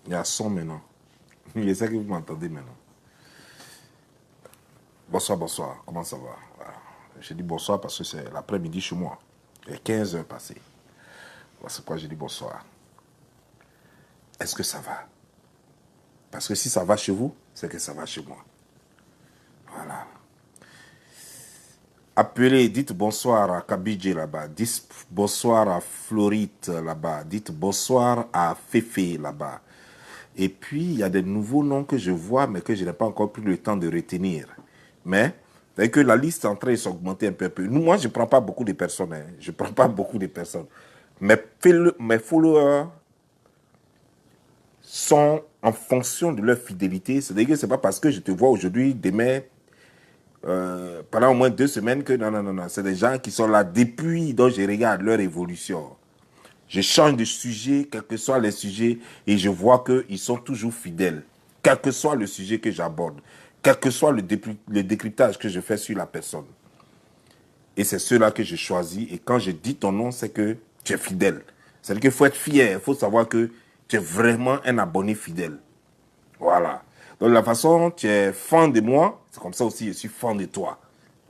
Il y a son maintenant. Je sais que vous m'entendez maintenant. Bonsoir, bonsoir. Comment ça va? Voilà. Je dis bonsoir parce que c'est l'après-midi chez moi. Il est 15 heures passées. Voilà, c'est pourquoi je dis bonsoir. Est-ce que ça va? Parce que si ça va chez vous, c'est que ça va chez moi. Voilà. Appelez, dites bonsoir à Kabidje là-bas. Dites bonsoir à Florite là-bas. Dites bonsoir à Féfé là-bas. Et puis, il y a des nouveaux noms que je vois, mais que je n'ai pas encore pris le temps de retenir. Mais, c'est que la liste est en train de s'augmenter un peu. Moi, je ne prends pas beaucoup de personnes. Hein. Je ne prends pas beaucoup de personnes. Mes followers sont en fonction de leur fidélité. C'est-à-dire que ce n'est pas parce que je te vois aujourd'hui, demain, pendant au moins 2 semaines que non, non, non, non. C'est des gens qui sont là depuis, donc je regarde leur évolution. Je change de sujet, quels que soient les sujets, et je vois qu'ils sont toujours fidèles. Quel que soit le sujet que j'aborde, quel que soit le décryptage que je fais sur la personne. Et c'est ceux-là que je choisis. Et quand je dis ton nom, c'est que tu es fidèle. C'est-à-dire qu'il faut être fier. Il faut savoir que tu es vraiment un abonné fidèle. Voilà. Donc la façon dont tu es fan de moi, c'est comme ça aussi je suis fan de toi.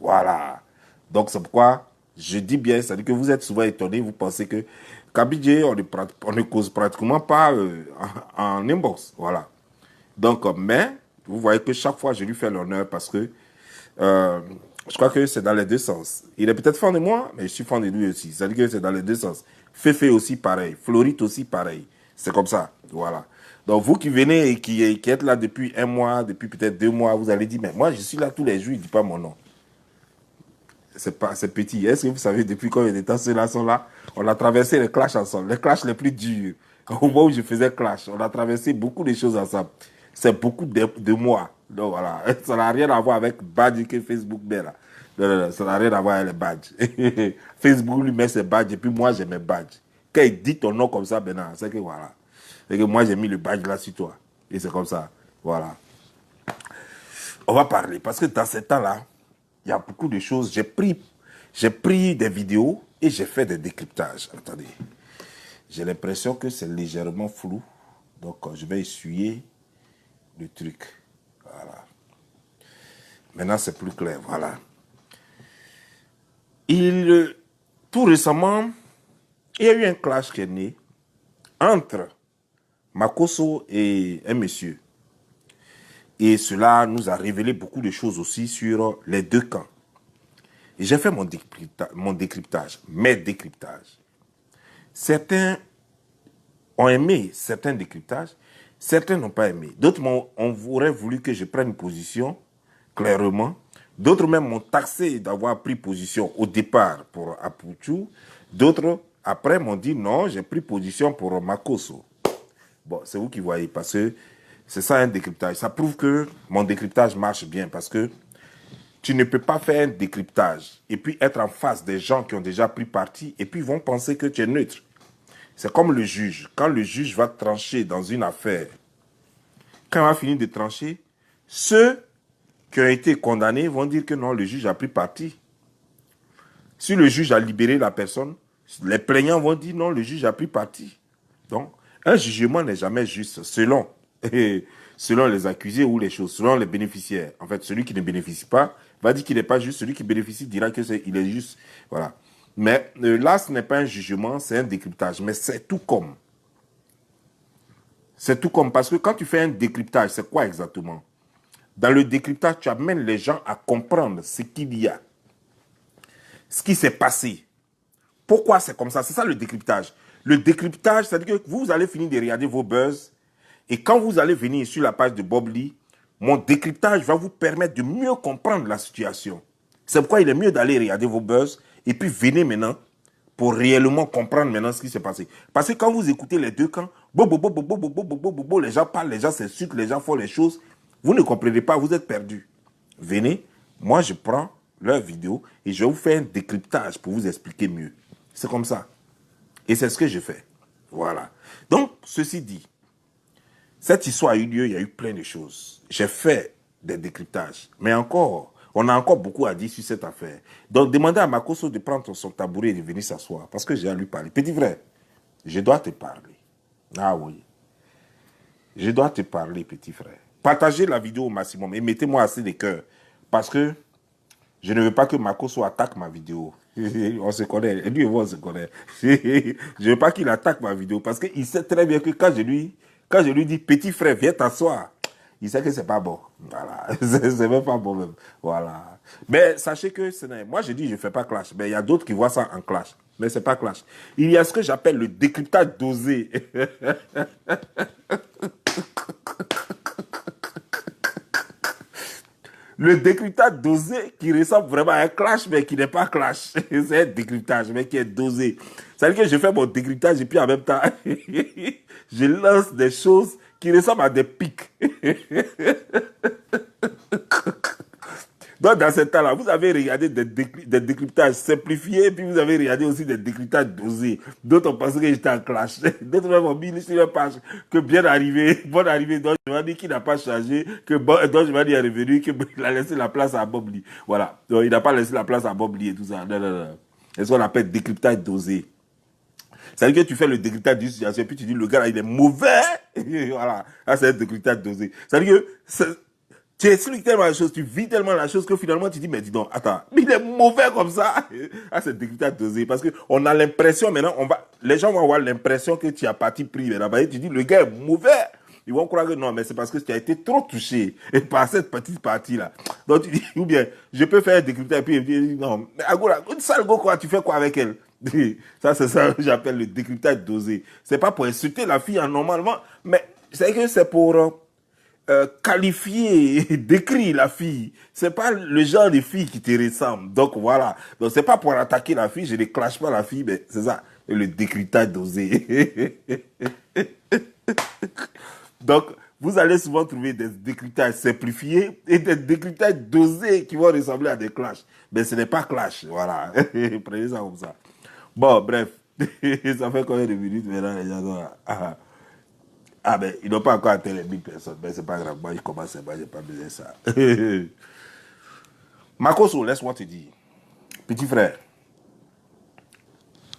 Voilà. Donc c'est pourquoi je dis bien, c'est-à-dire que vous êtes souvent étonnés, vous pensez que Kabidje, on ne cause pratiquement pas en inbox. Voilà. Donc, mais, vous voyez que chaque fois je lui fais l'honneur parce que euh, je crois que c'est dans les deux sens. Il est peut-être fan de moi, mais je suis fan de lui aussi. C'est-à-dire que c'est dans les deux sens. Féfé aussi pareil. Florite aussi pareil. C'est comme ça. Voilà. Donc, vous qui venez et qui êtes là depuis 1 mois, depuis peut-être 2 mois, vous allez dire, mais moi, je suis là tous les jours, il ne dit pas mon nom. C'est petit. Est-ce que vous savez, depuis combien de temps ceux-là sont là? On a traversé les clashs ensemble, les clashs les plus durs. Au moment où je faisais clash, on a traversé beaucoup de choses ensemble. C'est beaucoup de mois. Donc voilà, ça n'a rien à voir avec badge que Facebook met là. Non, non, non, ça n'a rien à voir avec les badges. Facebook lui met ses badges et puis moi j'ai mes badges. Quand il dit ton nom comme ça, maintenant, c'est que voilà. C'est que moi j'ai mis le badge là sur toi. Et c'est comme ça. Voilà. On va parler parce que dans ces temps-là, il y a beaucoup de choses. J'ai pris des vidéos et j'ai fait des décryptages. Attendez. J'ai l'impression que c'est légèrement flou. Donc, je vais essuyer le truc. Voilà. Maintenant, c'est plus clair. Voilà. Tout récemment, il y a eu un clash qui est né entre Makosso et un monsieur. Et cela nous a révélé beaucoup de choses aussi sur les deux camps. Et j'ai fait mon décryptage, mes décryptages. Certains ont aimé certains décryptages, certains n'ont pas aimé. D'autres auraient voulu que je prenne une position, clairement. D'autres même m'ont taxé d'avoir pris position au départ pour Apuchou. D'autres, après, m'ont dit non, j'ai pris position pour Makosso. Bon, c'est vous qui voyez, parce que c'est ça un décryptage. Ça prouve que mon décryptage marche bien, parce que tu ne peux pas faire un décryptage et puis être en face des gens qui ont déjà pris parti et puis ils vont penser que tu es neutre. C'est comme le juge. Quand le juge va trancher dans une affaire, quand il va finir de trancher, ceux qui ont été condamnés vont dire que non, le juge a pris parti. Si le juge a libéré la personne, les plaignants vont dire non, le juge a pris parti. Donc, un jugement n'est jamais juste selon les accusés ou les choses, selon les bénéficiaires. En fait, celui qui ne bénéficie pas va dire qu'il n'est pas juste, celui qui bénéficie dira qu'il est juste. Voilà. Mais là, ce n'est pas un jugement, c'est un décryptage. Mais c'est tout comme. C'est tout comme, parce que quand tu fais un décryptage, c'est quoi exactement? Dans le décryptage, tu amènes les gens à comprendre ce qu'il y a, ce qui s'est passé. Pourquoi c'est comme ça? C'est ça le décryptage. Le décryptage, c'est-à-dire que vous allez finir de regarder vos buzz et quand vous allez venir sur la page de Bob Lee, mon décryptage va vous permettre de mieux comprendre la situation. C'est pourquoi il est mieux d'aller regarder vos buzz et puis venez maintenant pour réellement comprendre maintenant ce qui s'est passé. Parce que quand vous écoutez les deux camps, les gens parlent, les gens s'insultent, les gens font les choses, vous ne comprenez pas, vous êtes perdus. Venez, moi je prends leur vidéo et je vais vous faire un décryptage pour vous expliquer mieux. C'est comme ça. Et c'est ce que je fais. Voilà. Donc, ceci dit, cette histoire a eu lieu, il y a eu plein de choses. J'ai fait des décryptages. Mais encore, on a encore beaucoup à dire sur cette affaire. Donc, demandez à Makosso de prendre son tabouret et de venir s'asseoir. Parce que j'ai à lui parler. Petit frère, je dois te parler. Ah oui. je dois te parler, petit frère. Partagez la vidéo au maximum et mettez-moi assez de cœur. Parce que je ne veux pas que Makoso attaque ma vidéo. On se connaît, lui et moi on se connaît. Je ne veux pas qu'il attaque ma vidéo parce qu'il sait très bien que quand je lui dis petit frère, viens t'asseoir, il sait que c'est pas bon. Voilà, c'est même pas bon même. Voilà. Mais sachez que moi je dis je fais pas clash, mais il y a d'autres qui voient ça en clash. Mais c'est pas clash. Il y a ce que j'appelle le décryptage dosé. Le décryptage dosé qui ressemble vraiment à un clash, mais qui n'est pas clash. C'est un décryptage, mais qui est dosé. C'est-à-dire que je fais mon décryptage et puis en même temps, je lance des choses qui ressemblent à des pics. Donc, dans ce temps-là, vous avez regardé des décryptages simplifiés, puis vous avez regardé aussi des décryptages dosés. D'autres ont pensé que j'étais en clash. D'autres même ont mis sur leur page que bien arrivé, bonne arrivée, donc je m'ai dit qu'il n'a pas changé, que bon, donc je m'ai dit qu'il est revenu, qu'il a laissé la place à Bob Lee. Voilà. Donc, il n'a pas laissé la place à Bob Lee et tout ça. Non, non, non. C'est ce qu'on appelle décryptage dosé. C'est-à-dire que tu fais le décryptage d'une situation, puis tu dis, le gars, là, il est mauvais. Voilà. Ça, c'est un décryptage dosé. C'est-à-dire que tu expliques tellement la chose, tu vis tellement la chose que finalement tu dis, mais dis donc, attends, mais il est mauvais comme ça. Ah, c'est décryptage dosé. Parce qu'on a l'impression maintenant, les gens vont avoir l'impression que tu as parti pris. Et tu dis, le gars est mauvais. Ils vont croire que non, mais c'est parce que tu as été trop touché par cette petite partie-là. Donc tu dis, ou bien, je peux faire un décryptage, et puis non, mais Agoura, une sale go, quoi, tu fais quoi avec elle? Ça, c'est ça que j'appelle le décryptage dosé. C'est pas pour insulter la fille normalement, mais c'est que c'est pour qualifier, décrire la fille. C'est pas le genre de fille qui te ressemble. Donc voilà. Donc c'est pas pour attaquer la fille, je ne clash pas la fille, mais c'est ça, le décryptage dosé. Donc, vous allez souvent trouver des décryptages simplifiés et des décryptages dosés qui vont ressembler à des clashs. Mais ce n'est pas clash, voilà. Prenez ça comme ça. Bon, bref. Ça fait combien de minutes maintenant les gens sont là? Ah ben, ils n'ont pas encore atteint les 1000 personnes, mais c'est pas grave, moi je commence, moi j'ai pas besoin de ça. Makoso, laisse-moi te dire, petit frère,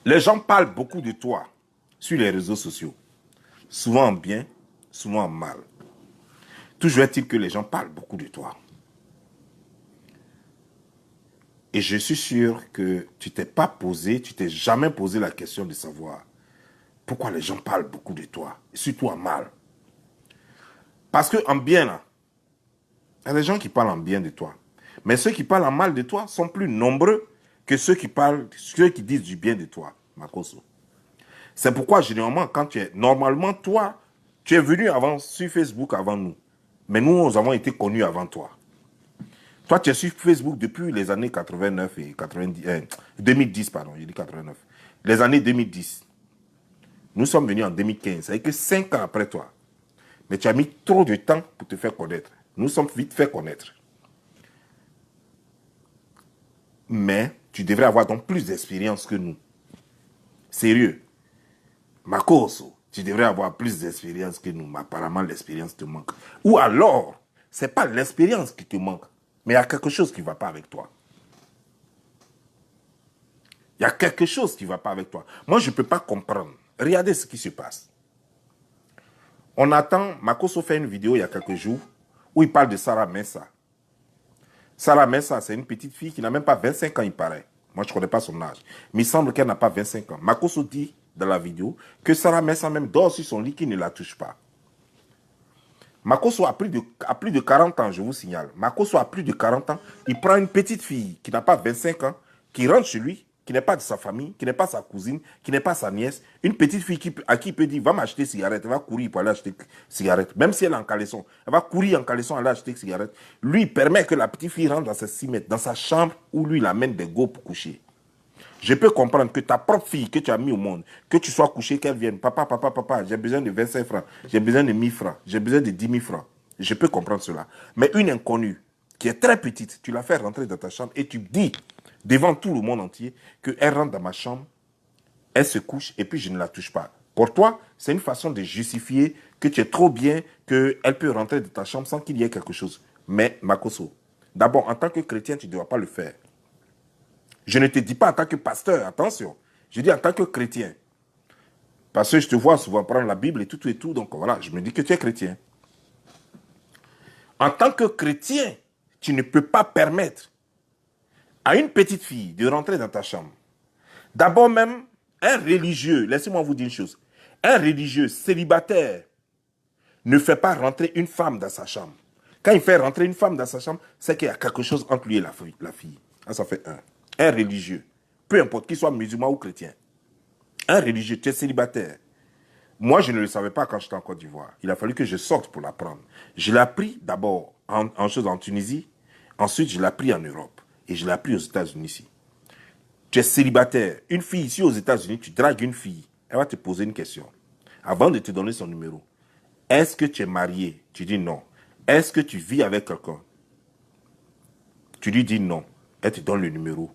les gens parlent beaucoup de toi sur les réseaux sociaux, souvent en bien, souvent en mal. Toujours est-il que les gens parlent beaucoup de toi. Et je suis sûr que tu t'es jamais posé la question de savoir pourquoi les gens parlent beaucoup de toi, surtout en mal. Parce qu'en bien, là, il y a des gens qui parlent en bien de toi. Mais ceux qui parlent en mal de toi sont plus nombreux que ceux qui disent du bien de toi, Makoso. C'est pourquoi, généralement, normalement, toi, tu es venu sur Facebook avant nous. Mais nous avons été connus avant toi. Toi, tu es sur Facebook depuis les années 89 et 90, 2010, pardon, j'ai dit 89. Les années 2010. Nous sommes venus en 2015. C'est-à-dire que 5 ans après toi. Mais tu as mis trop de temps pour te faire connaître. Nous sommes vite fait connaître. Mais tu devrais avoir donc plus d'expérience que nous. Sérieux. Makoso, tu devrais avoir plus d'expérience que nous. Mais apparemment, l'expérience te manque. Ou alors, ce n'est pas l'expérience qui te manque, mais il y a quelque chose qui ne va pas avec toi. Il y a quelque chose qui ne va pas avec toi. Moi, je ne peux pas comprendre. Regardez ce qui se passe. On attend, Makoso fait une vidéo il y a quelques jours où il parle de Sarah Mensah. Sarah Mensah, c'est une petite fille qui n'a même pas 25 ans, il paraît. Moi, je ne connais pas son âge. Mais il semble qu'elle n'a pas 25 ans. Makoso dit dans la vidéo que Sarah Mensah même dort sur son lit, qu'il ne la touche pas. Makoso a plus de 40 ans, je vous signale. Makoso a plus de 40 ans. Il prend une petite fille qui n'a pas 25 ans, qui rentre chez lui, qui n'est pas de sa famille, qui n'est pas sa cousine, qui n'est pas sa nièce. Une petite fille à qui il peut dire, va m'acheter cigarette. Elle va courir pour aller acheter cigarette. Même si elle est en caleçon. Elle va courir en caleçon, aller acheter cigarette. Lui, il permet que la petite fille rentre dans ses 6 mètres, dans sa chambre, où lui, il amène des go pour coucher. Je peux comprendre que ta propre fille que tu as mis au monde, que tu sois couché, qu'elle vienne. Papa, papa, papa, j'ai besoin de 25 francs. J'ai besoin de 1000 francs. J'ai besoin de 10 000 francs. Je peux comprendre cela. Mais une inconnue, qui est très petite, tu la fais rentrer dans ta chambre et tu dis, devant tout le monde entier, qu'elle rentre dans ma chambre, elle se couche et puis je ne la touche pas. Pour toi, c'est une façon de justifier que tu es trop bien, qu'elle peut rentrer dans ta chambre sans qu'il y ait quelque chose. Mais, Makoso, d'abord, en tant que chrétien, tu ne dois pas le faire. Je ne te dis pas en tant que pasteur, attention. Je dis en tant que chrétien. Parce que je te vois souvent prendre la Bible et tout. Donc voilà, je me dis que tu es chrétien. En tant que chrétien, tu ne peux pas permettre à une petite fille de rentrer dans ta chambre. D'abord même, un religieux, laissez-moi vous dire une chose, un religieux célibataire ne fait pas rentrer une femme dans sa chambre. Quand il fait rentrer une femme dans sa chambre, c'est qu'il y a quelque chose entre lui et la fille. Ah, ça fait un. Un religieux, peu importe qu'il soit musulman ou chrétien. Un religieux, tu es célibataire. Moi, je ne le savais pas quand j'étais en Côte d'Ivoire. Il a fallu que je sorte pour l'apprendre. Je l'ai appris d'abord en Tunisie. Ensuite, je l'ai appris en Europe. Et je l'ai appris aux États-Unis ici. Tu es célibataire. Une fille ici aux États-Unis, tu dragues une fille. Elle va te poser une question. Avant de te donner son numéro. Est-ce que tu es marié? Tu dis non. Est-ce que tu vis avec quelqu'un? Tu lui dis non. Elle te donne le numéro.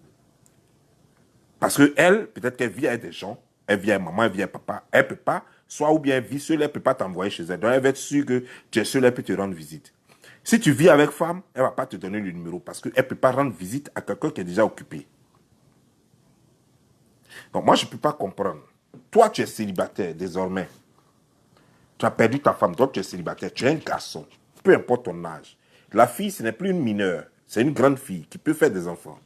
Parce que elle, peut-être qu'elle vit avec des gens. Elle vit avec maman, elle vit avec papa. Elle ne peut pas. Soit ou bien elle vit seule, elle ne peut pas t'envoyer chez elle. Donc elle va être sûre que tu es seule, elle peut te rendre visite. Si tu vis avec femme, elle ne va pas te donner le numéro parce qu'elle ne peut pas rendre visite à quelqu'un qui est déjà occupé. Donc moi, je ne peux pas comprendre. Toi, tu es célibataire désormais. Tu as perdu ta femme, toi tu es célibataire, tu es un garçon, peu importe ton âge. La fille, ce n'est plus une mineure, c'est une grande fille qui peut faire des enfants.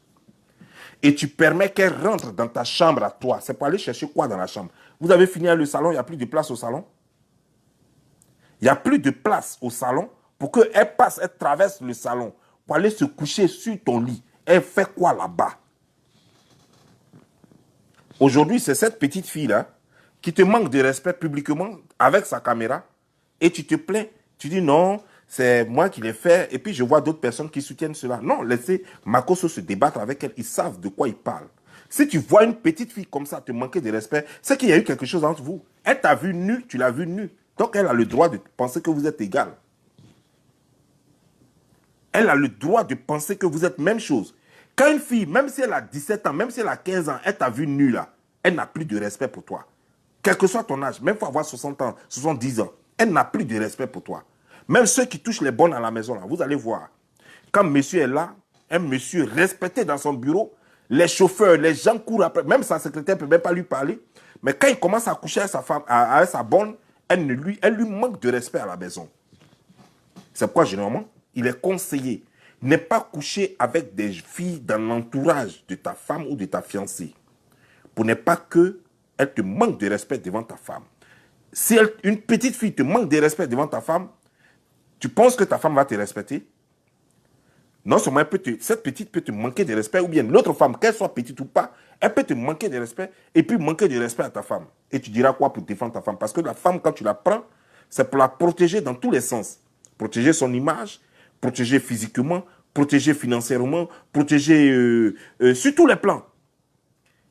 Et tu permets qu'elle rentre dans ta chambre à toi. C'est pour aller chercher quoi dans la chambre? Vous avez fini le salon, il n'y a plus de place au salon? Il n'y a plus de place au salon pour qu'elle passe, elle traverse le salon pour aller se coucher sur ton lit. Elle fait quoi là-bas? Aujourd'hui, c'est cette petite fille-là qui te manque de respect publiquement avec sa caméra et tu te plains. Tu dis non, c'est moi qui l'ai fait et puis je vois d'autres personnes qui soutiennent cela. Non, laissez Makosso se débattre avec elle. Ils savent de quoi ils parlent. Si tu vois une petite fille comme ça te manquer de respect, c'est qu'il y a eu quelque chose entre vous. Elle t'a vu nu, tu l'as vu nu. Donc elle a le droit de penser que vous êtes égal. Elle a le droit de penser que vous êtes même chose. Quand une fille, même si elle a 17 ans, même si elle a 15 ans, elle t'a vu nu là, elle n'a plus de respect pour toi. Quel que soit ton âge, même faut avoir 60 ans, 70 ans, elle n'a plus de respect pour toi. Même ceux qui touchent les bonnes à la maison, là, vous allez voir. Quand monsieur est là, un monsieur respecté dans son bureau, les chauffeurs, les gens courent après, même sa secrétaire ne peut même pas lui parler. Mais quand il commence à coucher avec sa femme, avec sa bonne, elle lui manque de respect à la maison. C'est pourquoi généralement, il est conseillé ne pas coucher avec des filles dans l'entourage de ta femme ou de ta fiancée. Pour ne pas qu'elle te manque de respect devant ta femme. Si une petite fille te manque de respect devant ta femme, tu penses que ta femme va te respecter? Non seulement cette petite peut te manquer de respect, ou bien l'autre femme, qu'elle soit petite ou pas, elle peut te manquer de respect et puis manquer de respect à ta femme. Et tu diras quoi pour défendre ta femme? Parce que la femme, quand tu la prends, c'est pour la protéger dans tous les sens. Protéger son image, protéger physiquement, protéger financièrement, protéger sur tous les plans.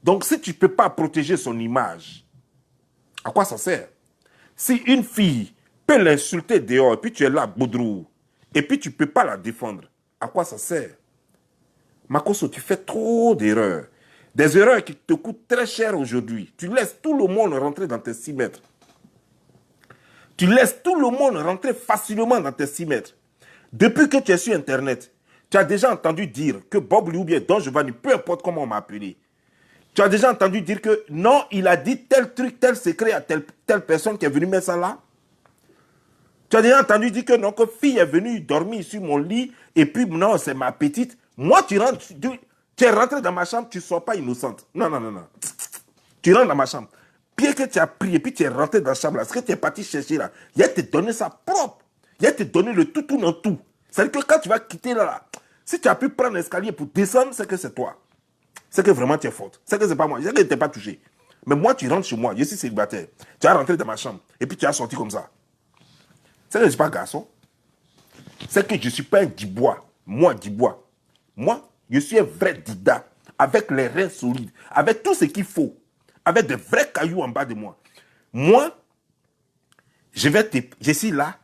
Donc si tu ne peux pas protéger son image, à quoi ça sert? Si une fille peut l'insulter dehors, et puis tu es là, boudrou, et puis tu ne peux pas la défendre, à quoi ça sert? Makosso, tu fais trop d'erreurs. Des erreurs qui te coûtent très cher aujourd'hui. Tu laisses tout le monde rentrer dans tes 6 mètres. Tu laisses tout le monde rentrer facilement dans tes 6 mètres. Depuis que tu es sur Internet, tu as déjà entendu dire que Bob Lee ou bien Don Giovanni, peu importe comment on m'a appelé, tu as déjà entendu dire que non, il a dit tel truc, tel secret à telle personne qui est venue mettre ça là. Tu as déjà entendu dire que non, que fille est venue dormir sur mon lit et puis non, c'est ma petite. Moi, tu rentres, tu es rentré dans ma chambre, tu ne sors pas innocente. Non, non, non, non. Tu rentres dans ma chambre. Bien que tu as pris et puis tu es rentré dans la chambre là, ce que tu es parti chercher là, il a te donné ça propre. Il a te donné le tout dans tout. C'est-à-dire que quand tu vas quitter là, si tu as pu prendre l'escalier pour descendre, c'est que c'est toi. C'est que vraiment tu es faute. C'est que c'est pas moi. C'est que tu n'es pas touché. Mais moi, tu rentres chez moi, je suis célibataire. Tu as rentré dans ma chambre et puis tu as sorti comme ça. C'est que je ne suis pas garçon. C'est que je ne suis pas un Dibois. Moi, Dibois. Moi, je suis un vrai Dida. Avec les reins solides. Avec tout ce qu'il faut. Avec de vrais cailloux en bas de moi. Moi, je suis là.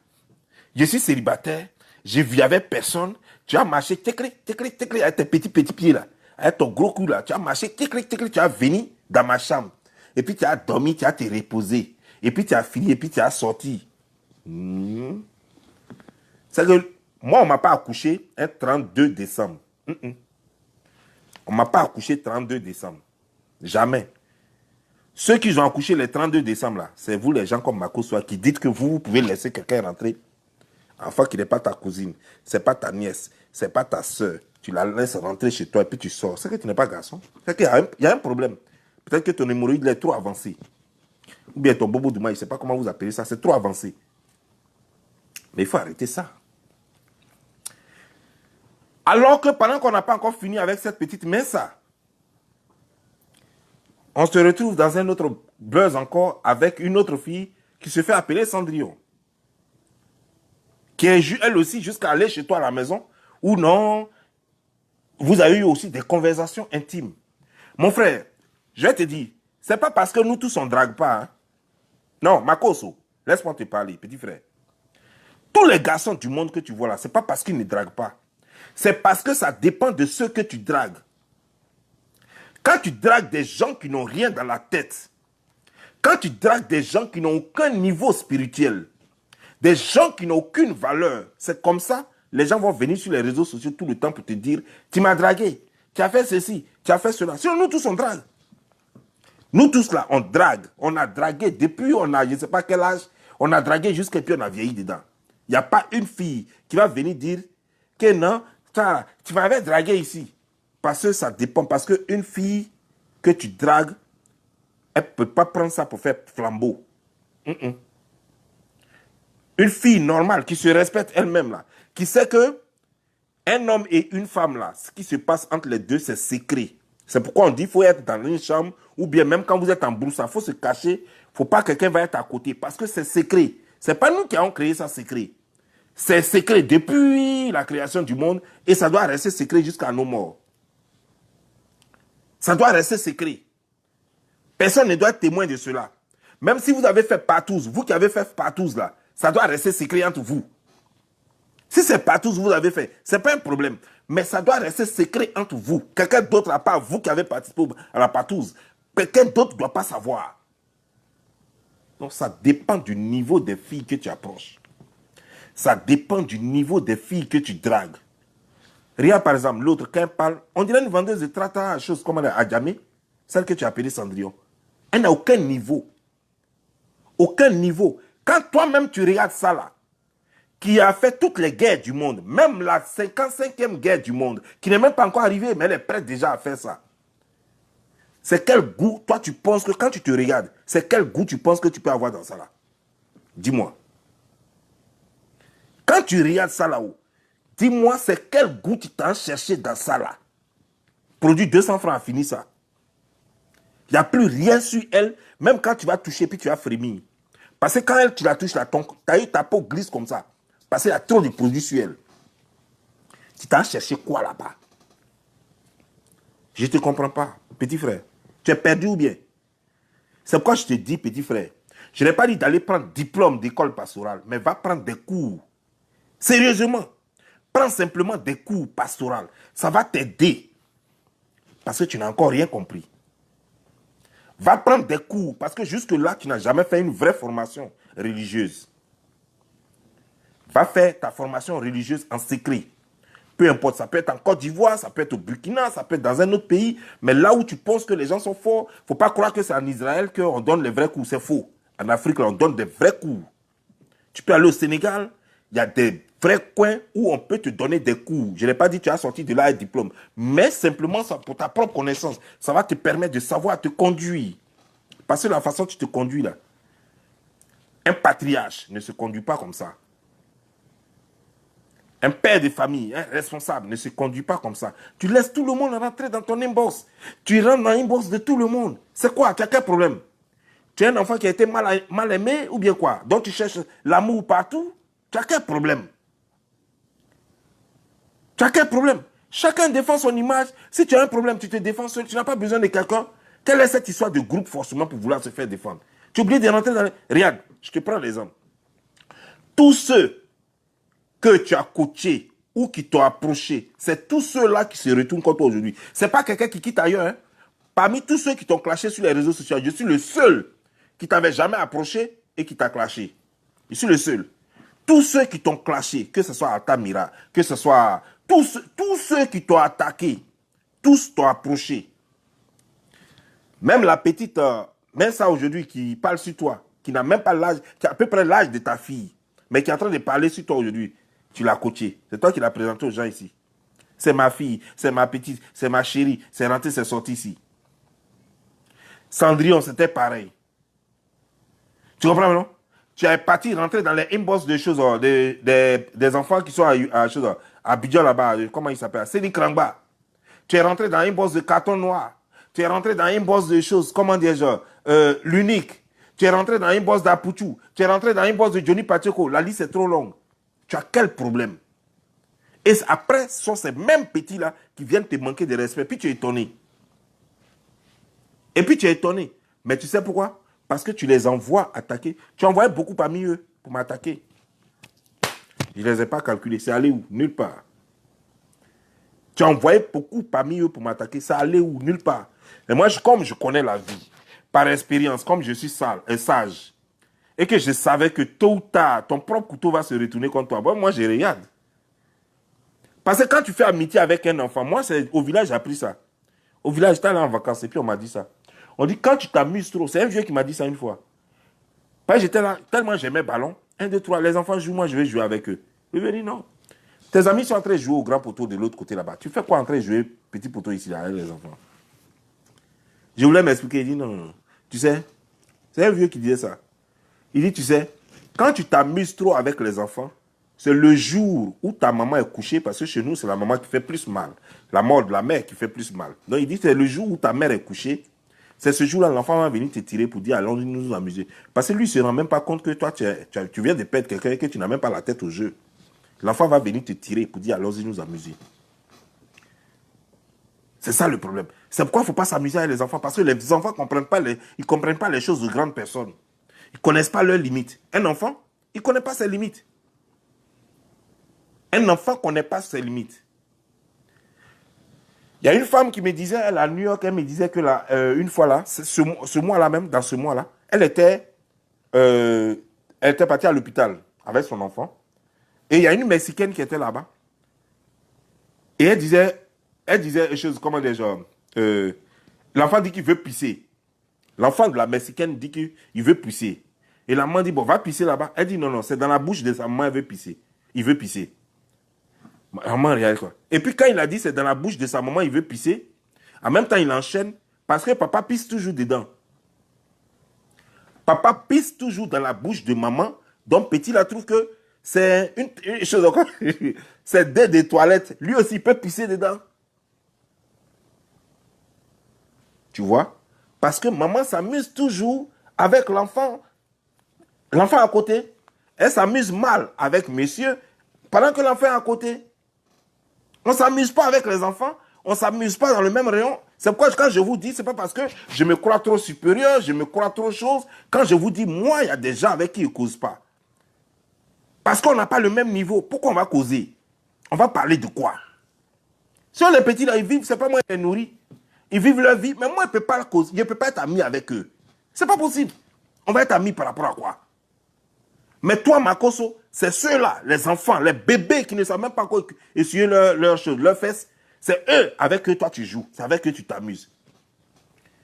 Je suis célibataire. Je vis avec personne. Tu as marché, avec tes petits pieds là. Avec ton gros cou là. Tu as marché, tu as venu dans ma chambre. Et puis tu as dormi, tu as te reposé. Et puis tu as fini, et puis tu as sorti. C'est que moi, on ne m'a pas accouché un 32 décembre. On ne m'a pas accouché 32 décembre. Jamais. Ceux qui ont accouché le 32 décembre, là, c'est vous les gens comme Makoso qui dites que vous pouvez laisser quelqu'un rentrer. Enfant qui n'est pas ta cousine, c'est pas ta nièce, c'est pas ta soeur. Tu la laisses rentrer chez toi et puis tu sors. C'est que tu n'es pas garçon. C'est qu'il y a un problème. Peut-être que ton hémorroïde est trop avancé. Ou bien ton bobo de maïs, je ne sais pas comment vous appelez ça, c'est trop avancé. Mais il faut arrêter ça. Alors que pendant qu'on n'a pas encore fini avec cette petite messa, on se retrouve dans un autre buzz encore avec une autre fille qui se fait appeler Cendrillon. Qui est elle aussi jusqu'à aller chez toi à la maison ou non, vous avez eu aussi des conversations intimes. Mon frère, je vais te dire, c'est pas parce que nous tous on ne drague pas. Hein. Non, Makoso, laisse-moi te parler, petit frère. Tous les garçons du monde que tu vois là, c'est pas parce qu'ils ne draguent pas. C'est parce que ça dépend de ceux que tu dragues. Quand tu dragues des gens qui n'ont rien dans la tête, quand tu dragues des gens qui n'ont aucun niveau spirituel, des gens qui n'ont aucune valeur, c'est comme ça, les gens vont venir sur les réseaux sociaux tout le temps pour te dire, tu m'as dragué, tu as fait ceci, tu as fait cela. Sinon, nous tous, on drague. Nous tous là, on drague. On a dragué depuis, on a, je ne sais pas quel âge, on a dragué jusqu'à puis on a vieilli dedans. Il n'y a pas une fille qui va venir dire que non, tu m'avais dragué ici. Parce que ça dépend. Parce qu'une fille que tu dragues, elle ne peut pas prendre ça pour faire flambeau. Une fille normale qui se respecte elle-même, là, qui sait que un homme et une femme, là, ce qui se passe entre les deux, c'est secret. C'est pourquoi on dit qu'il faut être dans une chambre, ou bien même quand vous êtes en brousse, il faut se cacher. Il ne faut pas que quelqu'un va être à côté, parce que c'est secret. Ce n'est pas nous qui avons créé ça secret. C'est secret depuis la création du monde, et ça doit rester secret jusqu'à nos morts. Ça doit rester secret. Personne ne doit être témoin de cela. Même si vous avez fait partouze, vous qui avez fait partouze là, ça doit rester secret entre vous. Si c'est partouze vous avez fait, ce n'est pas un problème. Mais ça doit rester secret entre vous. Quelqu'un d'autre, à part vous qui avez participé à la partouze, quelqu'un d'autre ne doit pas savoir. Donc ça dépend du niveau des filles que tu approches. Ça dépend du niveau des filles que tu dragues. Regarde par exemple, l'autre, quand elle parle, on dirait une vendeuse de trata, chose comme elle a Adjamé, celle que tu as appelée Cendrillon. Elle n'a aucun niveau. Aucun niveau. Quand toi-même tu regardes ça là, qui a fait toutes les guerres du monde, même la 55e guerre du monde, qui n'est même pas encore arrivée, mais elle est prête déjà à faire ça. C'est quel goût, toi tu penses que quand tu te regardes, c'est quel goût tu penses que tu peux avoir dans ça là? Dis-moi. Quand tu regardes ça là-haut, dis-moi c'est quel goût tu t'as cherché dans ça là? Produit 200 francs, fini ça. Il n'y a plus rien sur elle, même quand tu vas toucher, puis tu vas frémir. Parce que quand elle, tu la touches, ta peau glisse comme ça. Parce qu'il y a trop de produits sur elle. Tu t'as cherché quoi là-bas? Je ne te comprends pas, petit frère. Tu es perdu ou bien? C'est pourquoi je te dis, petit frère, je n'ai pas dit d'aller prendre diplôme d'école pastorale, mais va prendre des cours. Sérieusement, prends simplement des cours pastoraux. Ça va t'aider. Parce que tu n'as encore rien compris. Va prendre des cours, parce que jusque-là, tu n'as jamais fait une vraie formation religieuse. Va faire ta formation religieuse en secret. Peu importe, ça peut être en Côte d'Ivoire, ça peut être au Burkina, ça peut être dans un autre pays. Mais là où tu penses que les gens sont forts, il ne faut pas croire que c'est en Israël qu'on donne les vrais cours. C'est faux. En Afrique, on donne des vrais cours. Tu peux aller au Sénégal, il y a des vrais coins où on peut te donner des cours. Je n'ai pas dit que tu as sorti de là un diplôme. Mais simplement, ça, pour ta propre connaissance, ça va te permettre de savoir te conduire. Parce que la façon dont tu te conduis là, un patriarche ne se conduit pas comme ça. Un père de famille, un responsable, ne se conduit pas comme ça. Tu laisses tout le monde rentrer dans ton inbox. Tu rentres dans l'inbox de tout le monde. C'est quoi? Tu as quel problème? Tu es un enfant qui a été mal aimé ou bien quoi? Donc tu cherches l'amour partout? Tu as quel problème? Tu as quel problème? Chacun défend son image. Si tu as un problème, tu te défends seul. Tu n'as pas besoin de quelqu'un. Quelle est cette histoire de groupe forcément pour vouloir se faire défendre? Tu oublies de rentrer dans les... Regarde, je te prends l'exemple. Tous ceux que tu as coaché ou qui t'ont approché, c'est tous ceux-là qui se retournent contre toi aujourd'hui. Ce n'est pas quelqu'un qui quitte ailleurs. Hein. Parmi tous ceux qui t'ont clashé sur les réseaux sociaux, je suis le seul qui t'avait jamais approché et qui t'a clashé. Je suis le seul. Tous ceux qui t'ont clashé, que ce soit Altamira, que ce soit... Tous ceux qui t'ont attaqué, tous t'ont approché. Même la petite même ça aujourd'hui, qui parle sur toi, qui n'a même pas l'âge, qui a à peu près l'âge de ta fille, mais qui est en train de parler sur toi aujourd'hui, tu l'as coaché. C'est toi qui l'as présenté aux gens ici. C'est ma fille, c'est ma petite, c'est ma chérie, c'est rentré, c'est sorti ici. Cendrillon, c'était pareil. Tu comprends, non? Tu es parti rentrer dans les inbox de choses, des enfants qui sont à Abidjan là-bas, comment il s'appelle? Sédi Krangba. Tu es rentré dans l'inbox de carton noir. Tu es rentré dans l'inbox de choses, comment dire, genre, l'unique. Tu es rentré dans l'inbox d'Apuchu. Tu es rentré dans l'inbox de Johnny Pacheco. La liste est trop longue. Tu as quel problème? Et après, ce sont ces mêmes petits-là qui viennent te manquer de respect. Puis tu es étonné. Et puis tu es étonné. Mais tu sais pourquoi? Parce que tu les envoies attaquer. Tu envoyais beaucoup parmi eux pour m'attaquer. Je ne les ai pas calculés. C'est allé où? Nulle part. Tu as envoyé beaucoup parmi eux pour m'attaquer. Ça allait où? Nulle part. Et moi, comme je connais la vie, par expérience, comme je suis sage, et que je savais que tôt ou tard, ton propre couteau va se retourner contre toi, bon, moi, je regarde. Parce que quand tu fais amitié avec un enfant, moi, au village, j'ai appris ça. Au village, j'étais allé en vacances et puis on m'a dit ça. On dit, quand tu t'amuses trop, c'est un vieux qui m'a dit ça une fois. Parce que j'étais là, tellement j'aimais le ballon. 1, 2, 3, les enfants jouent, moi, je vais jouer avec eux. Je lui ai dit non. Tes amis sont en train de jouer au grand poteau de l'autre côté là-bas. Tu fais quoi en train de jouer petit poteau ici là, avec les enfants? Je voulais m'expliquer. Il dit non, non. Tu sais, c'est un vieux qui disait ça. Il dit, tu sais, quand tu t'amuses trop avec les enfants, c'est le jour où ta maman est couchée, parce que chez nous, c'est la maman qui fait plus mal. La mort de la mère qui fait plus mal. Donc il dit, c'est le jour où ta mère est couchée, c'est ce jour-là, l'enfant va venir te tirer pour dire, allons nous amuser. Parce que lui, il ne se rend même pas compte que toi, tu viens de perdre quelqu'un et que tu n'as même pas la tête au jeu. L'enfant va venir te tirer pour dire, allons-y nous amuser. C'est ça le problème. C'est pourquoi il ne faut pas s'amuser avec les enfants. Parce que les enfants ne comprennent pas les choses de grandes personnes. Ils ne connaissent pas leurs limites. Un enfant, il ne connaît pas ses limites. Un enfant ne connaît pas ses limites. Il y a une femme qui me disait, elle à New York, elle me disait que là, une fois là, ce mois-là même, dans ce mois-là, elle était partie à l'hôpital avec son enfant. Et il y a une Mexicaine qui était là-bas. Et elle disait une chose, comment dire, genre, l'enfant dit qu'il veut pisser. L'enfant de la Mexicaine dit qu'il veut pisser. Et la maman dit, bon, va pisser là-bas. Elle dit, non, non, c'est dans la bouche de sa maman, elle veut pisser. Il veut pisser. La maman regarde quoi. Et puis quand il a dit, c'est dans la bouche de sa maman, il veut pisser, en même temps, il enchaîne, parce que papa pisse toujours dedans. Papa pisse toujours dans la bouche de maman, donc petit, là, trouve que c'est une chose encore. C'est des toilettes. Lui aussi, il peut pisser dedans. Tu vois? Parce que maman s'amuse toujours avec l'enfant. L'enfant à côté. Elle s'amuse mal avec monsieur pendant que l'enfant est à côté. On ne s'amuse pas avec les enfants. On ne s'amuse pas dans le même rayon. C'est pourquoi quand je vous dis, ce n'est pas parce que je me crois trop supérieur, je me crois trop chose. Quand je vous dis, moi, il y a des gens avec qui ils ne causent pas. Parce qu'on n'a pas le même niveau. Pourquoi on va causer? On va parler de quoi? Si les petits là, ils vivent, c'est pas moi qui les nourris. Ils vivent leur vie, mais moi, je ne peux pas causer. Je ne peux pas être ami avec eux. C'est pas possible. On va être amis par rapport à quoi? Mais toi, Makoso, c'est ceux-là, les enfants, les bébés qui ne savent même pas quoi essuyer leurs fesses. C'est eux avec eux, toi, tu joues. C'est avec eux, tu t'amuses.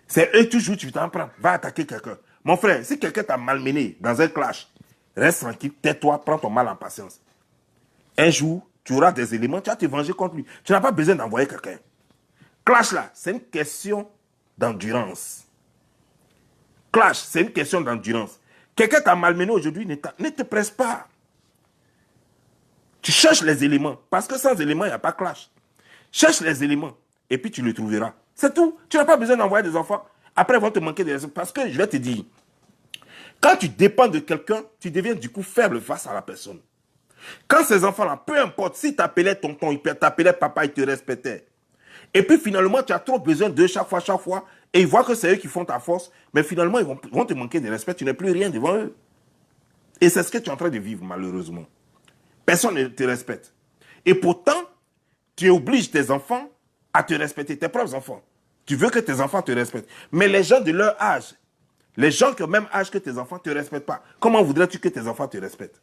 C'est eux, tu joues, tu t'en prends. Va attaquer quelqu'un. Mon frère, si quelqu'un t'a malmené dans un clash, reste tranquille, tais-toi, prends ton mal en patience. Un jour, tu auras des éléments, tu vas te venger contre lui. Tu n'as pas besoin d'envoyer quelqu'un. Clash, là, c'est une question d'endurance. Clash, c'est une question d'endurance. Quelqu'un t'a malmené aujourd'hui, ne te presse pas. Tu cherches les éléments. Parce que sans éléments, il n'y a pas clash. Cherche les éléments et puis tu le trouveras. C'est tout. Tu n'as pas besoin d'envoyer des enfants. Après, ils vont te manquer des raisons. Parce que je vais te dire, quand tu dépends de quelqu'un, tu deviens du coup faible face à la personne. Quand ces enfants-là, peu importe, s'ils t'appelaient tonton, ils t'appelaient papa, ils te respectaient. Et puis finalement, tu as trop besoin d'eux chaque fois, et ils voient que c'est eux qui font ta force, mais finalement, ils vont te manquer de respect, tu n'es plus rien devant eux. Et c'est ce que tu es en train de vivre, malheureusement. Personne ne te respecte. Et pourtant, tu obliges tes enfants à te respecter, tes propres enfants. Tu veux que tes enfants te respectent. Mais les gens de leur âge, les gens qui ont le même âge que tes enfants ne te respectent pas. Comment voudrais-tu que tes enfants te respectent?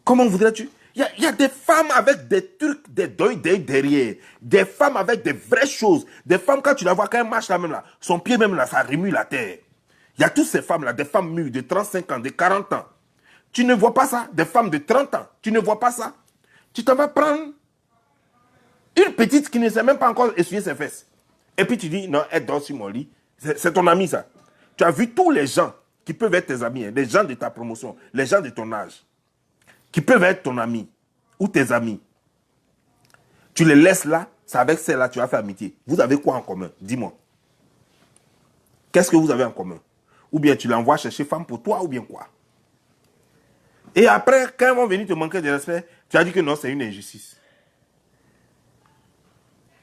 Comment voudrais-tu? Il y a des femmes avec des trucs, des deuils derrière. Des femmes avec des vraies choses. Des femmes, quand tu la vois, quand elle marche là même là, son pied même là, ça remue la terre. Il y a toutes ces femmes-là, des femmes mûres de 35 ans, de 40 ans. Tu ne vois pas ça? Des femmes de 30 ans, tu ne vois pas ça? Tu t'en vas prendre une petite qui ne sait même pas encore essuyer ses fesses. Et puis tu dis, non, elle dort sur mon lit. C'est ton ami ça. Tu as vu tous les gens qui peuvent être tes amis, hein, les gens de ta promotion, les gens de ton âge, qui peuvent être ton ami ou tes amis. Tu les laisses là, c'est avec celle-là tu vas faire amitié. Vous avez quoi en commun? Dis-moi. Qu'est-ce que vous avez en commun? Ou bien tu l'envoies chercher femme pour toi, ou bien quoi? Et après, quand ils vont venir te manquer de respect, tu as dit que non, c'est une injustice.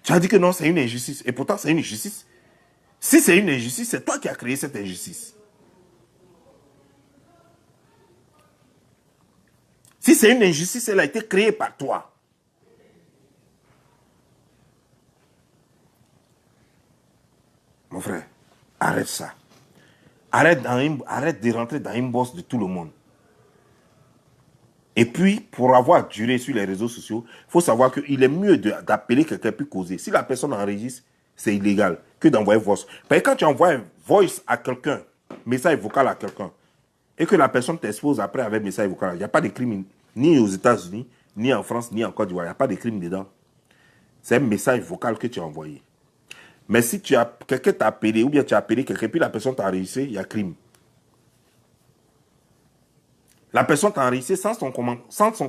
Tu as dit que non, c'est une injustice. Et pourtant, c'est une injustice. Si c'est une injustice, c'est toi qui as créé cette injustice. Si c'est une injustice, elle a été créée par toi. Mon frère, arrête ça. Arrête de rentrer dans une bosse de tout le monde. Et puis, pour avoir duré sur les réseaux sociaux, il faut savoir qu'il est mieux d'appeler quelqu'un puis causer. Si la personne enregistre, c'est illégal que d'envoyer voice. Parce que quand tu envoies un voice à quelqu'un, message vocal à quelqu'un, et que la personne t'expose après avec message vocal, il n'y a pas de crime ni aux États-Unis, ni en France, ni en Côte d'Ivoire. Il n'y a pas de crime dedans. C'est un message vocal que tu as envoyé. Mais si quelqu'un t'a appelé, ou bien tu as appelé quelqu'un, puis la personne t'a enregistré, il y a crime. La personne t'a enregistré sans son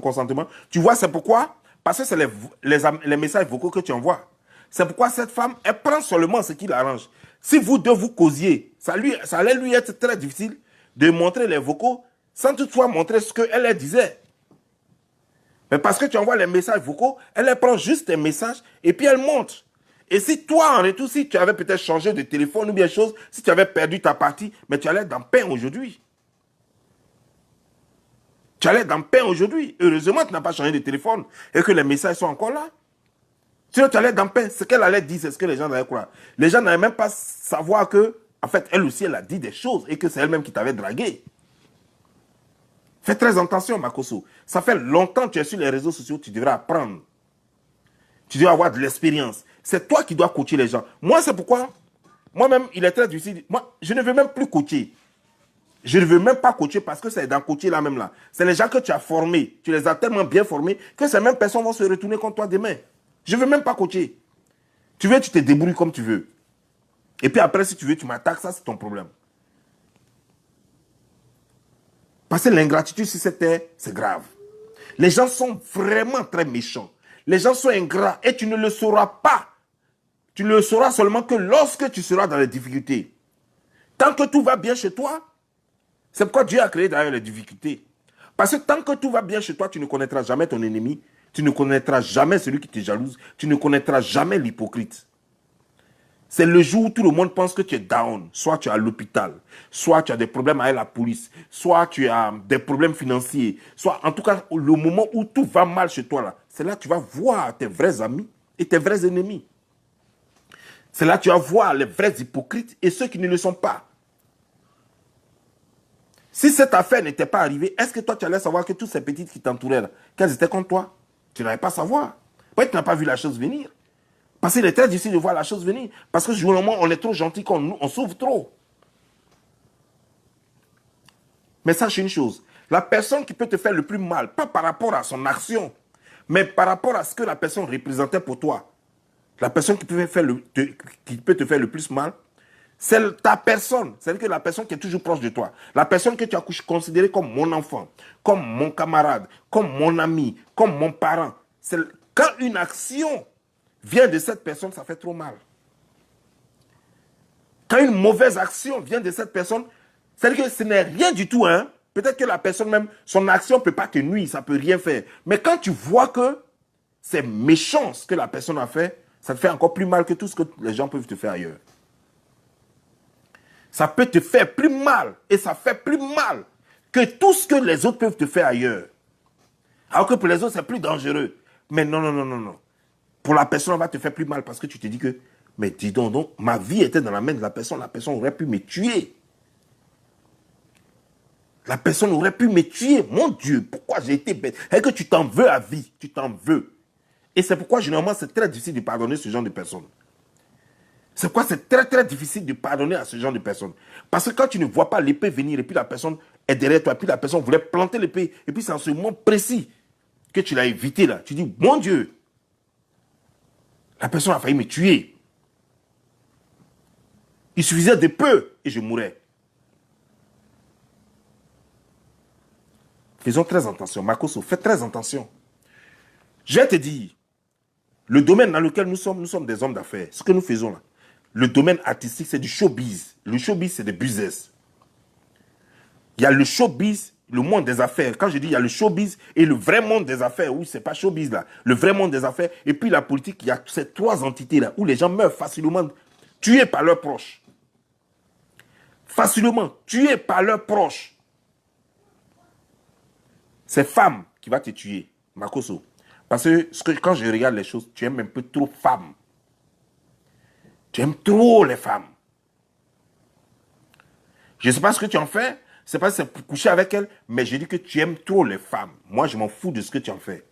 consentement. Tu vois, c'est pourquoi? Parce que c'est les messages vocaux que tu envoies. C'est pourquoi cette femme, elle prend seulement ce qui l'arrange. Si vous deux vous causiez, ça allait lui être très difficile de montrer les vocaux sans toutefois montrer ce qu'elle disait. Mais parce que tu envoies les messages vocaux, elle prend juste tes messages et puis elle montre. Et si toi, en retour, si tu avais peut-être changé de téléphone ou bien chose, si tu avais perdu ta partie, mais tu allais dans pain aujourd'hui. Tu allais dans pain aujourd'hui. Heureusement, tu n'as pas changé de téléphone et que les messages sont encore là. Sinon, tu allais dans pain. Ce qu'elle allait dire, c'est ce que les gens allaient croire. Les gens n'allaient même pas savoir que, en fait, elle aussi, elle a dit des choses et que c'est elle-même qui t'avait dragué. Fais très attention, Makosso. Ça fait longtemps que tu es sur les réseaux sociaux, tu devrais apprendre. Tu dois avoir de l'expérience. C'est toi qui dois coacher les gens. Moi, c'est pourquoi, moi-même, il est très difficile. Moi, je ne veux même plus coacher. Je ne veux même pas coacher parce que c'est dans coacher là même là. C'est les gens que tu as formés. Tu les as tellement bien formés que ces mêmes personnes vont se retourner contre toi demain. Je ne veux même pas coacher. Tu veux, tu te débrouilles comme tu veux. Et puis après, si tu veux, tu m'attaques, ça c'est ton problème. Parce que l'ingratitude sur cette terre, c'est grave. Les gens sont vraiment très méchants. Les gens sont ingrats et tu ne le sauras pas. Tu ne le sauras seulement que lorsque tu seras dans les difficultés. Tant que tout va bien chez toi, c'est pourquoi Dieu a créé d'ailleurs les difficultés. Parce que tant que tout va bien chez toi, tu ne connaîtras jamais ton ennemi, tu ne connaîtras jamais celui qui te jalouse, tu ne connaîtras jamais l'hypocrite. C'est le jour où tout le monde pense que tu es down, soit tu es à l'hôpital, soit tu as des problèmes avec la police, soit tu as des problèmes financiers, soit en tout cas le moment où tout va mal chez toi, là, c'est là que tu vas voir tes vrais amis et tes vrais ennemis. C'est là que tu vas voir les vrais hypocrites et ceux qui ne le sont pas. Si cette affaire n'était pas arrivée, est-ce que toi tu allais savoir que toutes ces petites qui t'entouraient, qu'elles étaient contre toi? Tu n'allais pas savoir. Peut-être que tu n'as pas vu la chose venir. Parce qu'il est très difficile de voir la chose venir. Parce que généralement, on est trop gentil, on s'ouvre trop. Mais sache une chose, la personne qui peut te faire le plus mal, pas par rapport à son action, mais par rapport à ce que la personne représentait pour toi, la personne qui peut te faire le plus mal, c'est ta personne, c'est-à-dire que la personne qui est toujours proche de toi, la personne que tu as considérée comme mon enfant, comme mon camarade, comme mon ami, comme mon parent. Quand une action vient de cette personne, ça fait trop mal. Quand une mauvaise action vient de cette personne, c'est-à-dire que ce n'est rien du tout. Hein? Peut-être que la personne même, son action ne peut pas te nuire, ça ne peut rien faire. Mais quand tu vois que c'est méchant ce que la personne a fait, ça te fait encore plus mal que tout ce que les gens peuvent te faire ailleurs. Ça peut te faire plus mal et ça fait plus mal que tout ce que les autres peuvent te faire ailleurs. Alors que pour les autres, c'est plus dangereux. Mais non, non, non, non, non. Pour la personne, on va te faire plus mal parce que tu te dis que, mais dis donc, ma vie était dans la main de la personne aurait pu me tuer. La personne aurait pu me tuer. Mon Dieu, pourquoi j'ai été bête? Et que tu t'en veux à vie. Tu t'en veux. Et c'est pourquoi, généralement, c'est très difficile de pardonner ce genre de personnes. C'est pourquoi c'est très, très difficile de pardonner à ce genre de personnes. Parce que quand tu ne vois pas l'épée venir et puis la personne est derrière toi, et puis la personne voulait planter l'épée, et puis c'est en ce moment précis que tu l'as évité là. Tu dis, mon Dieu, la personne a failli me tuer. Il suffisait de peu et je mourrais. Faisons très attention. Makoso, fais très attention. Je vais te dire, le domaine dans lequel nous sommes des hommes d'affaires. Ce que nous faisons là, le domaine artistique, c'est du showbiz. Le showbiz, c'est des business. Il y a le showbiz, le monde des affaires. Quand je dis il y a le showbiz et le vrai monde des affaires, oui, c'est pas showbiz là. Le vrai monde des affaires. Et puis la politique, il y a ces trois entités là où les gens meurent facilement, tués par leurs proches. Facilement, tués par leurs proches. C'est femme qui va te tuer, Makoso. Parce que, quand je regarde les choses, tu aimes un peu trop femme. Tu aimes trop les femmes. Je ne sais pas ce que tu en fais. Je ne sais pas si c'est pour coucher avec elles, mais je dis que tu aimes trop les femmes. Moi, je m'en fous de ce que tu en fais.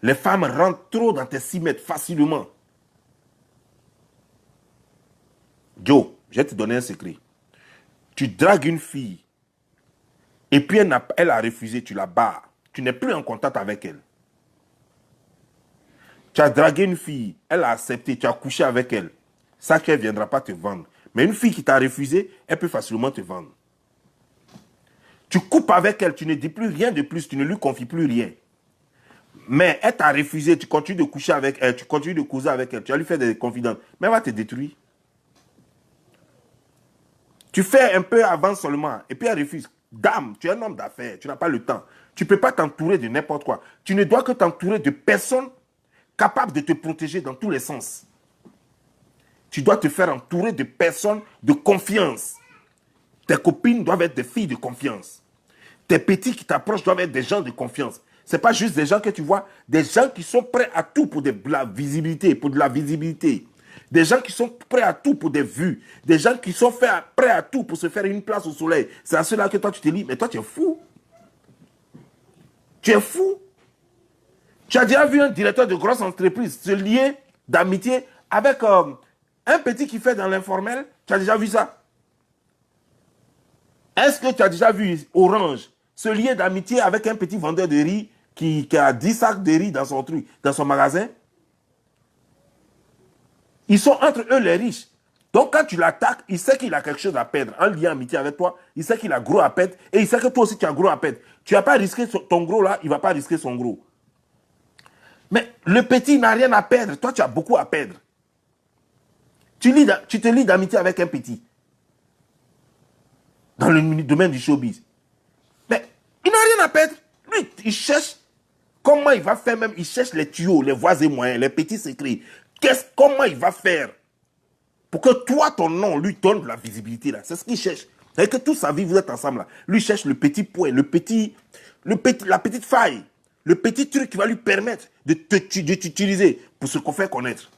Les femmes rentrent trop dans tes 6 mètres facilement. Joe, je vais te donner un secret. Tu dragues une fille et puis elle a refusé, tu la barres. Tu n'es plus en contact avec elle. Tu as dragué une fille, elle a accepté, tu as couché avec elle. Ça qu'elle ne viendra pas te vendre. Mais une fille qui t'a refusé, elle peut facilement te vendre. Tu coupes avec elle, tu ne dis plus rien de plus, tu ne lui confies plus rien. Mais elle t'a refusé, tu continues de coucher avec elle, tu continues de causer avec elle, tu vas lui faire des confidences. Mais elle va te détruire. Tu fais un peu avant seulement, et puis elle refuse. Dame, tu es un homme d'affaires, tu n'as pas le temps. Tu ne peux pas t'entourer de n'importe quoi. Tu ne dois que t'entourer de personnes capables de te protéger dans tous les sens. Tu dois te faire entourer de personnes de confiance. Tes copines doivent être des filles de confiance. Tes petits qui t'approchent doivent être des gens de confiance. Ce n'est pas juste des gens que tu vois, des gens qui sont prêts à tout pour de la visibilité, pour de la visibilité. Des gens qui sont prêts à tout pour des vues. Des gens qui sont prêts à tout pour se faire une place au soleil. C'est à cela que toi tu te dis, mais toi tu es fou. Tu es fou. Tu as déjà vu un directeur de grosse entreprise se lier d'amitié avec un petit qui fait dans l'informel? Tu as déjà vu ça? Est-ce que tu as déjà vu Orange se lier d'amitié avec un petit vendeur de riz qui a 10 sacs de riz dans son truc, dans son magasin? Ils sont entre eux les riches. Donc quand tu l'attaques, il sait qu'il a quelque chose à perdre. En liant amitié avec toi, il sait qu'il a gros à perdre et il sait que toi aussi tu as gros à perdre. Tu n'as pas risqué ton gros là, il ne va pas risquer son gros. Mais le petit n'a rien à perdre. Toi, tu as beaucoup à perdre. Tu te lis d'amitié avec un petit. Dans le domaine du showbiz. Mais il n'a rien à perdre. Lui, il cherche comment il va faire même. Il cherche les tuyaux, les voies et moyens, les petits secrets. Comment il va faire pour que toi, ton nom, lui donne de la visibilité là. C'est ce qu'il cherche. C'est que toute sa vie, vous êtes ensemble là. Lui cherche le petit point, la petite faille. Le petit truc qui va lui permettre de t'utiliser pour se faire connaître.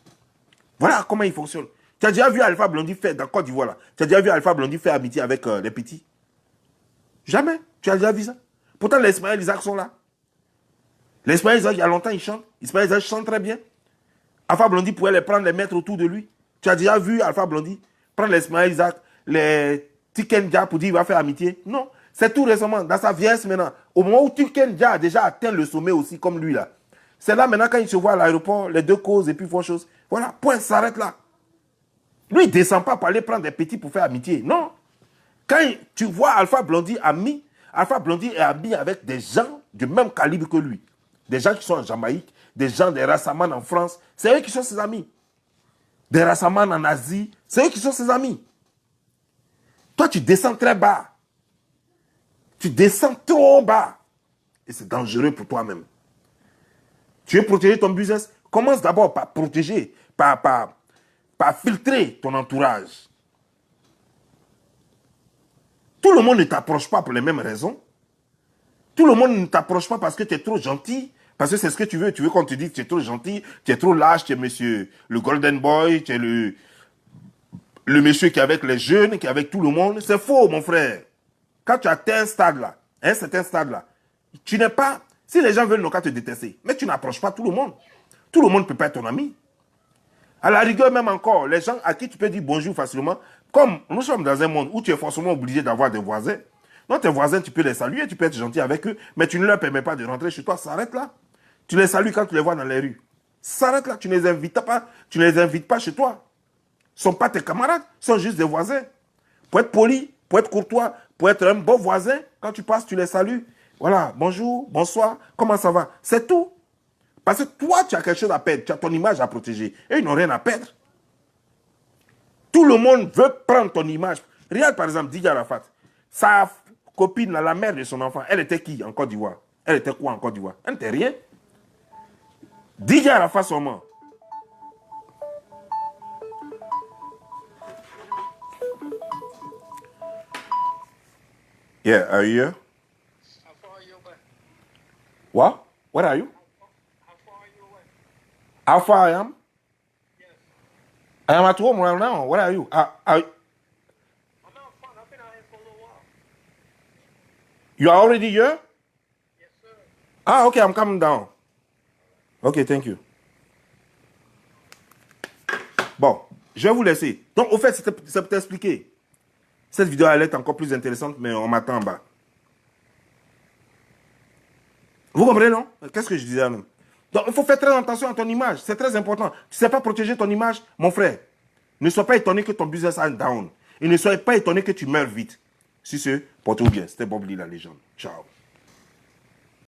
Voilà comment il fonctionne. Tu as déjà vu Alpha Blondy faire, dans Côte d'Ivoire là, tu as déjà vu Alpha Blondy faire amitié avec les petits? Jamais. Tu as déjà vu ça? Pourtant, les Ismaël Isaac sont là. Les Ismaël Isaac, il y a longtemps, ils chantent. Ismaël Isaac chante très bien. Alpha Blondy pouvait les prendre, les mettre autour de lui. Tu as déjà vu Alpha Blondy prendre les Ismaël Isaac, les Tikenja pour dire qu'il va faire amitié? Non. C'est tout récemment, dans sa vieillesse maintenant. Au moment où Tikenja a déjà atteint le sommet aussi, comme lui là. C'est là maintenant quand il se voit à l'aéroport, les deux causent et puis font chose. Voilà, point, s'arrête là. Lui, il ne descend pas pour aller prendre des petits pour faire amitié. Non. Quand tu vois Alpha Blondy ami, Alpha Blondy est ami avec des gens du même calibre que lui. Des gens qui sont en Jamaïque, des gens des Rassaman en France. C'est eux qui sont ses amis. Des Rassaman en Asie, c'est eux qui sont ses amis. Toi, tu descends très bas. Tu descends trop bas. Et c'est dangereux pour toi-même. Tu veux protéger ton business? Commence d'abord par protéger, par filtrer ton entourage. Tout le monde ne t'approche pas pour les mêmes raisons. Tout le monde ne t'approche pas parce que tu es trop gentil. Parce que c'est ce que tu veux. Tu veux qu'on te dise que tu es trop gentil, tu es trop lâche, tu es monsieur le Golden Boy, tu es le monsieur qui est avec les jeunes, qui est avec tout le monde. C'est faux, mon frère. quand tu as atteint un stade là, un certain stade là, tu n'es pas... Si les gens veulent n'ont qu'à te détester, mais tu n'approches pas tout le monde. Tout le monde ne peut pas être ton ami. À la rigueur, même encore, les gens à qui tu peux dire bonjour facilement, comme nous sommes dans un monde où tu es forcément obligé d'avoir des voisins. Donc tes voisins, tu peux les saluer, tu peux être gentil avec eux, mais tu ne leur permets pas de rentrer chez toi, s'arrête là. Tu les salues quand tu les vois dans les rues. S'arrête là, tu ne les invites pas chez toi. Ce ne sont pas tes camarades, ce sont juste des voisins. Pour être poli, pour être courtois, pour être un bon voisin, quand tu passes, tu les salues. Voilà, bonjour, bonsoir, comment ça va? C'est tout. Parce que toi, tu as quelque chose à perdre, tu as ton image à protéger. Et ils n'ont rien à perdre. Tout le monde veut prendre ton image. Regarde par exemple Didier Arafat. Sa copine, la mère de son enfant, elle était qui en Côte d'Ivoire? Elle était quoi en Côte d'Ivoire? Elle n'était rien. Didier Arafat seulement. Yeah, are you here? How far are you away? What? What are you? How far are you away? How far I am? Yes. I am at home right now. What are you? I'm out front. I've been out here for a little while. You are already here? Yes, sir. Ah, okay, I'm coming down. Okay, thank you. Bon, je vais vous laisser. Donc, au fait, c'est pour t'expliquer. Cette vidéo allait être encore plus intéressante, mais on m'attend en bas. Vous comprenez, non? Qu'est-ce que je disais, non? Donc, il faut faire très attention à ton image. C'est très important. Tu ne sais pas protéger ton image, mon frère. Ne sois pas étonné que ton business aille down. Et ne soyez pas étonné que tu meurs vite. Si c'est, portez-vous bien. C'était Bob Lee, la légende. Ciao.